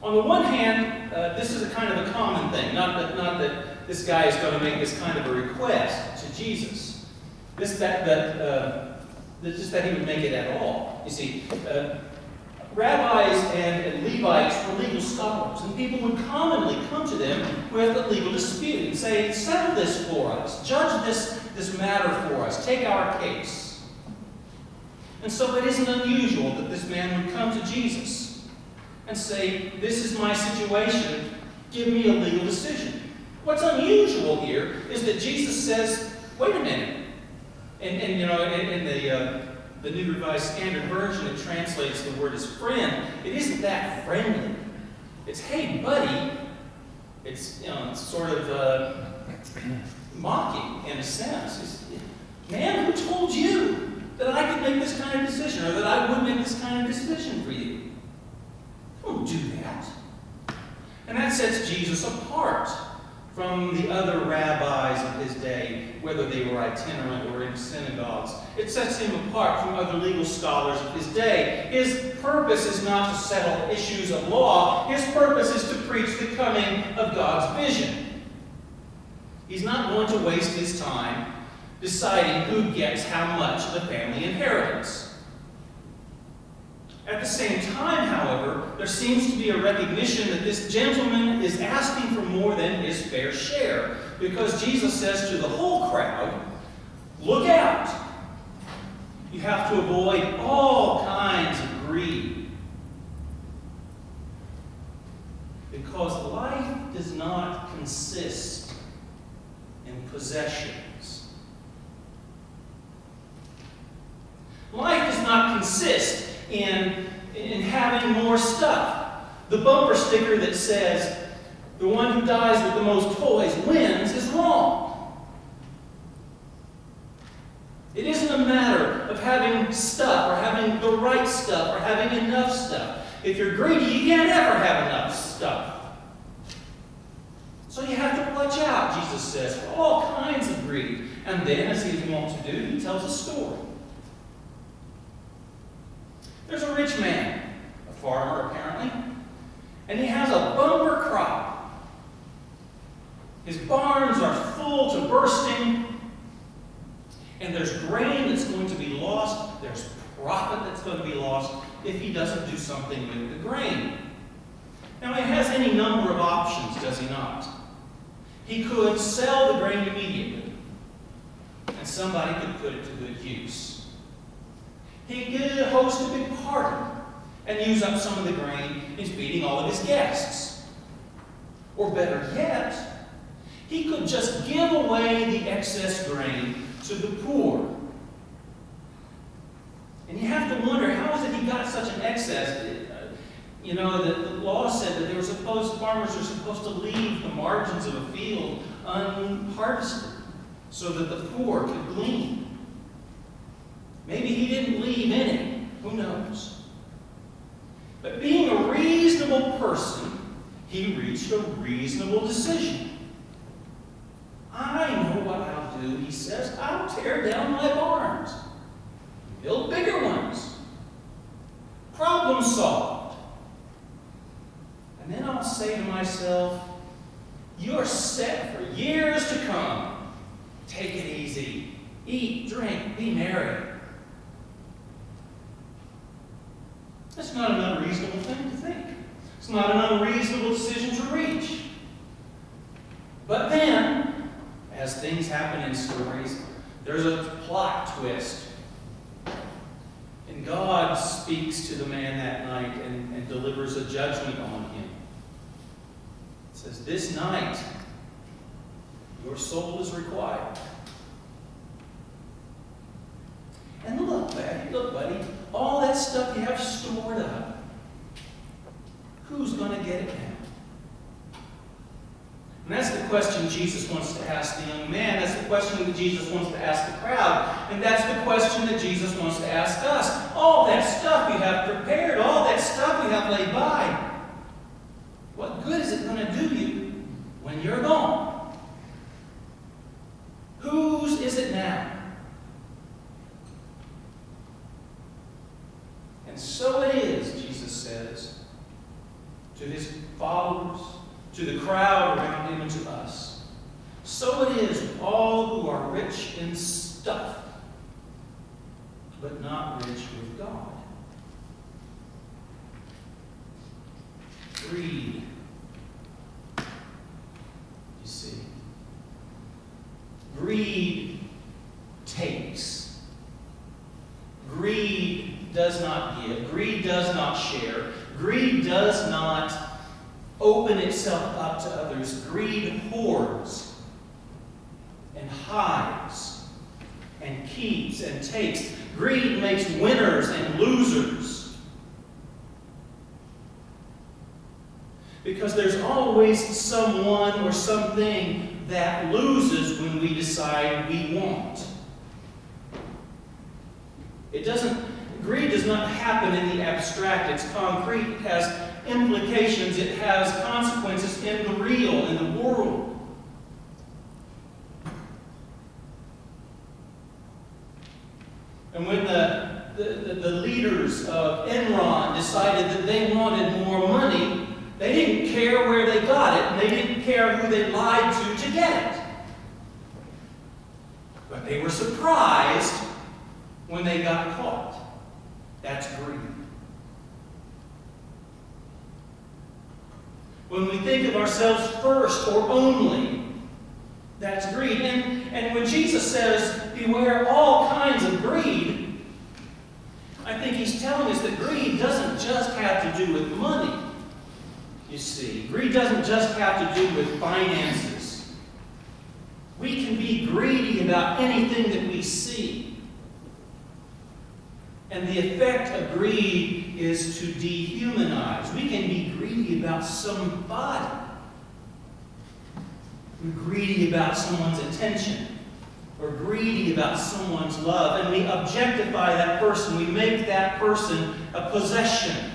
On the one hand, this is a kind of a common thing. Not that this guy is going to make this kind of a request to Jesus. Just that he would make it at all. You see, rabbis and Levites were legal scholars, and people would commonly come to them with a legal dispute and say, settle this for us, judge this matter for us, take our case. And so it isn't unusual that this man would come to Jesus and say, this is my situation, give me a legal decision. What's unusual here is that Jesus says, wait a minute. And you know, in the New Revised Standard Version, it translates the word as friend. It isn't that friendly. It's, hey, buddy. It's, you know, it's sort of mocking in a sense. It's, man, who told you that I could make this kind of decision, or that I would make this kind of decision for you? Don't do that. And that sets Jesus apart from the other rabbis of his day, whether they were itinerant or in synagogues. It sets him apart from other legal scholars of his day. His purpose is not to settle issues of law. His purpose is to preach the coming of God's vision. He's not going to waste his time deciding who gets how much of the family inheritance. At the same time, however, there seems to be a recognition that this gentleman is asking for more than his fair share, because Jesus says to the whole crowd, look out! You have to avoid all kinds of greed. Because life does not consist in possessions. Life does not consist in having more stuff. The bumper sticker that says, the one who dies with the most toys wins, is wrong. It isn't a matter of having stuff, or having the right stuff, or having enough stuff. If you're greedy, you can't ever have enough stuff. So you have to watch out, Jesus says, for all kinds of greed. And then, as he wants to do, he tells a story. There's a rich man, a farmer apparently, and he has a bumper crop. His barns are full to bursting, and there's grain that's going to be lost, there's profit that's going to be lost if he doesn't do something with the grain. Now he has any number of options, does he not? He could sell the grain immediately, and somebody could put it to good use. He could host a big party and use up some of the grain in feeding all of his guests. Or better yet, he could just give away the excess grain to the poor. And you have to wonder, how is it he got such an excess? You know, the law said that farmers are supposed to leave the margins of a field unharvested so that the poor could glean. Maybe he didn't leave any. Who knows? But being a reasonable person, he reached a reasonable decision. I know what I'll do, he says. I'll tear down my barns. Build bigger ones. Problem solved. And then I'll say to myself, you're set for years to come. Take it easy. Eat, drink, be merry. That's not an unreasonable thing to think. It's not an unreasonable decision to reach. But then, as things happen in stories, there's a plot twist. And God speaks to the man that night and delivers a judgment on him. It says, this night, your soul is required. And look, buddy, all that stuff you have stored up, who's going to get it now? And that's the question Jesus wants to ask the young man. That's the question that Jesus wants to ask the crowd. And that's the question that Jesus wants to ask us. All that stuff you have prepared, all that stuff you have laid by, what good is it going to do you when you're gone? Whose is it now? And so it is, Jesus says, to his followers, to the crowd around him, and to us. So it is with all who are rich in stuff, but not rich with God. Greed. You see. Greed takes. Greed does not give. Greed does not share. Greed does not open itself up to others. Greed hoards and hides and keeps and takes. Greed makes winners and losers. Because there's always someone or something that loses when we decide we want. Greed does not happen in the abstract. It's concrete. It has implications. It has consequences in the real, in the world. And when the leaders of Enron decided that they wanted more money, they didn't care where they got it, and they didn't care who they lied to get it. But they were surprised when they got caught. That's greed. When we think of ourselves first or only, that's greed. And when Jesus says, beware all kinds of greed, I think he's telling us that greed doesn't just have to do with money. You see, greed doesn't just have to do with finances. We can be greedy about anything that we see. And the effect of greed is to dehumanize. We can be greedy about somebody. We're greedy about someone's attention. We're greedy about someone's love. And we objectify that person. We make that person a possession.